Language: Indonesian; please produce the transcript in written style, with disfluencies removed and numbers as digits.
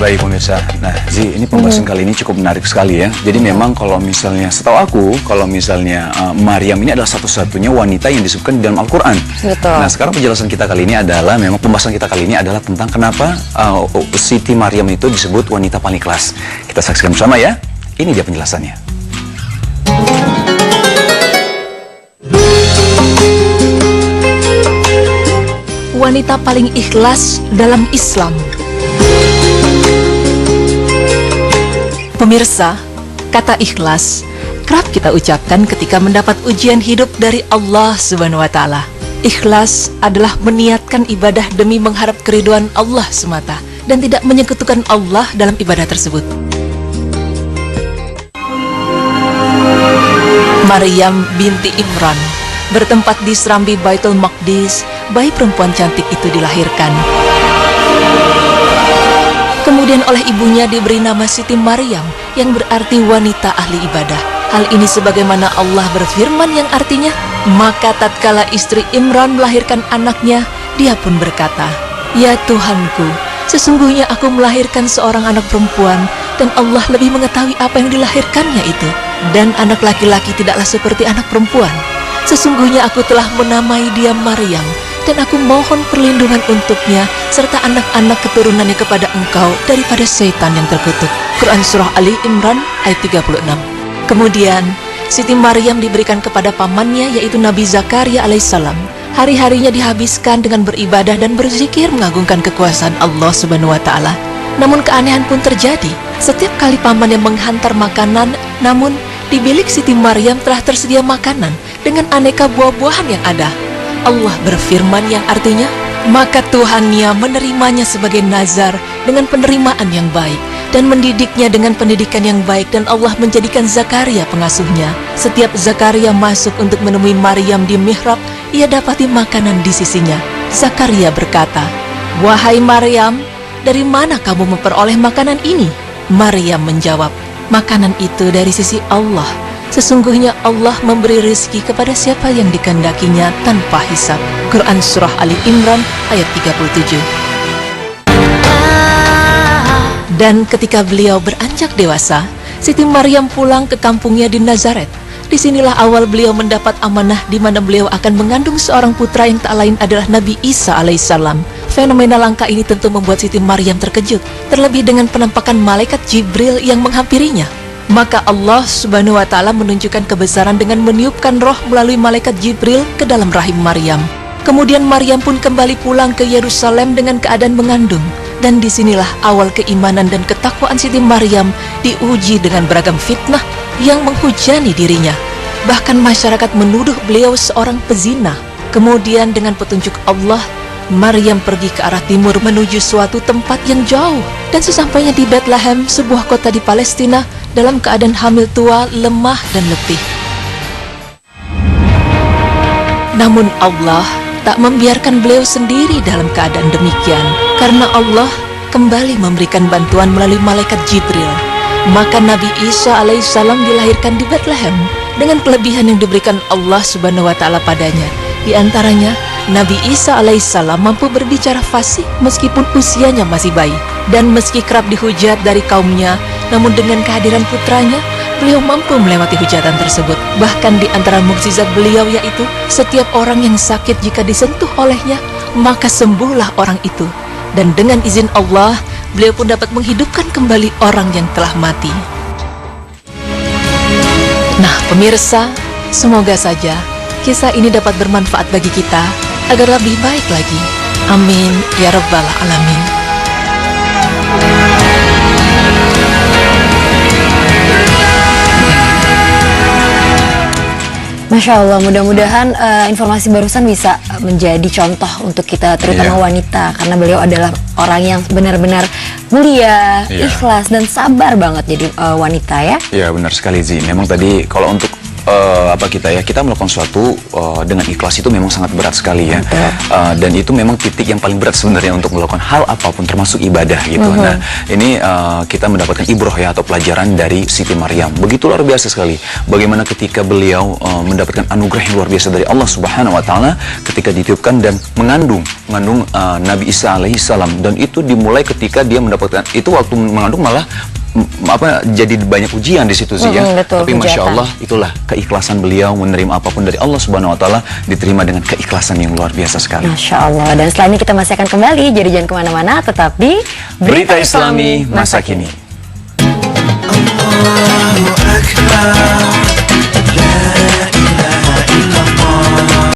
Baik pemirsa, nah Zi, ini pembahasan kali ini cukup menarik sekali ya. Jadi memang kalau misalnya, setahu aku, kalau misalnya Maryam ini adalah satu-satunya wanita yang disebutkan di dalam Al-Quran. Betul. Nah sekarang penjelasan kita kali ini adalah, memang pembahasan kita kali ini adalah tentang kenapa Siti Maryam itu disebut wanita paling ikhlas. Kita saksikan bersama ya, ini dia penjelasannya. Wanita paling ikhlas dalam Islam. Pemirsa, kata ikhlas kerap kita ucapkan ketika mendapat ujian hidup dari Allah Subhanahu wa Ta'ala. Ikhlas adalah meniatkan ibadah demi mengharap keridhaan Allah semata dan tidak menyekutukan Allah dalam ibadah tersebut. Maryam binti Imran bertempat di serambi Baitul Maqdis, bayi perempuan cantik itu dilahirkan. Kemudian oleh ibunya diberi nama Siti Maryam, yang berarti wanita ahli ibadah. Hal ini sebagaimana Allah berfirman yang artinya, maka tatkala istri Imran melahirkan anaknya, dia pun berkata, "Ya Tuhanku, sesungguhnya aku melahirkan seorang anak perempuan, dan Allah lebih mengetahui apa yang dilahirkannya itu. Dan anak laki-laki tidaklah seperti anak perempuan. Sesungguhnya aku telah menamai dia Maryam, dan aku mohon perlindungan untuknya serta anak-anak keturunannya kepada engkau daripada setan yang terkutuk." Quran Surah Ali Imran ayat 36. Kemudian Siti Maryam diberikan kepada pamannya, yaitu Nabi Zakaria alaihissalam. Hari-harinya dihabiskan dengan beribadah dan berzikir mengagungkan kekuasaan Allah Subhanahu wa Ta'ala. Namun keanehan pun terjadi. Setiap kali pamannya menghantar makanan, namun di bilik Siti Maryam telah tersedia makanan dengan aneka buah-buahan yang ada. Allah berfirman yang artinya, maka Tuhannya menerimanya sebagai nazar dengan penerimaan yang baik dan mendidiknya dengan pendidikan yang baik, dan Allah menjadikan Zakaria pengasuhnya. Setiap Zakaria masuk untuk menemui Maryam di mihrab, ia dapati makanan di sisinya. Zakaria berkata, "Wahai Maryam, dari mana kamu memperoleh makanan ini?" Maryam menjawab, "Makanan itu dari sisi Allah. Sesungguhnya Allah memberi rezeki kepada siapa yang dikehendakinya tanpa hisab." Quran Surah Ali Imran ayat 37. Dan ketika beliau beranjak dewasa, Siti Maryam pulang ke kampungnya di Nazaret. Disinilah awal beliau mendapat amanah di mana beliau akan mengandung seorang putra yang tak lain adalah Nabi Isa alaihissalam. Fenomena langka ini tentu membuat Siti Maryam terkejut, terlebih dengan penampakan malaikat Jibril yang menghampirinya. Maka Allah Subhanahu wa Ta'ala menunjukkan kebesaran dengan meniupkan roh melalui malaikat Jibril ke dalam rahim Maryam. Kemudian Maryam pun kembali pulang ke Yerusalem dengan keadaan mengandung. Dan disinilah awal keimanan dan ketakwaan Siti Maryam diuji dengan beragam fitnah yang menghujani dirinya. Bahkan masyarakat menuduh beliau seorang pezina. Kemudian dengan petunjuk Allah, Maryam pergi ke arah timur menuju suatu tempat yang jauh. Dan sesampainya di Bethlehem, sebuah kota di Palestina, dalam keadaan hamil tua, lemah dan letih. Namun Allah tak membiarkan beliau sendiri dalam keadaan demikian, karena Allah kembali memberikan bantuan melalui malaikat Jibril. Maka Nabi Isa alaihissalam dilahirkan di Bethlehem dengan kelebihan yang diberikan Allah Subhanahu wa Ta'ala padanya. Di antaranya, Nabi Isa alaihissalam mampu berbicara fasih meskipun usianya masih bayi. Dan meski kerap dihujat dari kaumnya, namun dengan kehadiran putranya, beliau mampu melewati hujatan tersebut. Bahkan di antara mukjizat beliau yaitu, setiap orang yang sakit jika disentuh olehnya, maka sembuhlah orang itu. Dan dengan izin Allah, beliau pun dapat menghidupkan kembali orang yang telah mati. Nah pemirsa, semoga saja kisah ini dapat bermanfaat bagi kita agar lebih baik lagi. Amin ya rabbal alamin. Masya Allah, mudah-mudahan informasi barusan bisa menjadi contoh untuk kita, terutama wanita, karena beliau adalah orang yang benar-benar mulia, ikhlas dan sabar banget jadi wanita ya. Iya benar sekali Zi. Memang tadi kalau untuk kita melakukan sesuatu dengan ikhlas itu memang sangat berat sekali ya. Dan itu memang titik yang paling berat sebenarnya untuk melakukan hal apapun termasuk ibadah gitu. Nah, ini kita mendapatkan ibroh ya atau pelajaran dari Siti Maryam. Begitu luar biasa sekali. Bagaimana ketika beliau mendapatkan anugerah yang luar biasa dari Allah Subhanahu wa taala ketika ditiupkan dan mengandung Nabi Isa alaihissalam, dan itu dimulai ketika dia mendapatkan itu waktu mengandung malah jadi banyak ujian di situ sih ya. Betul, tapi masya Allah itulah keikhlasan beliau menerima apapun dari Allah Subhanahu wa taala, diterima dengan keikhlasan yang luar biasa sekali. Masya Allah. Dan setelah ini kita masih akan kembali, jadi jangan kemana-mana, tetap di Berita Islami Masa Kini. Allahu Akbar.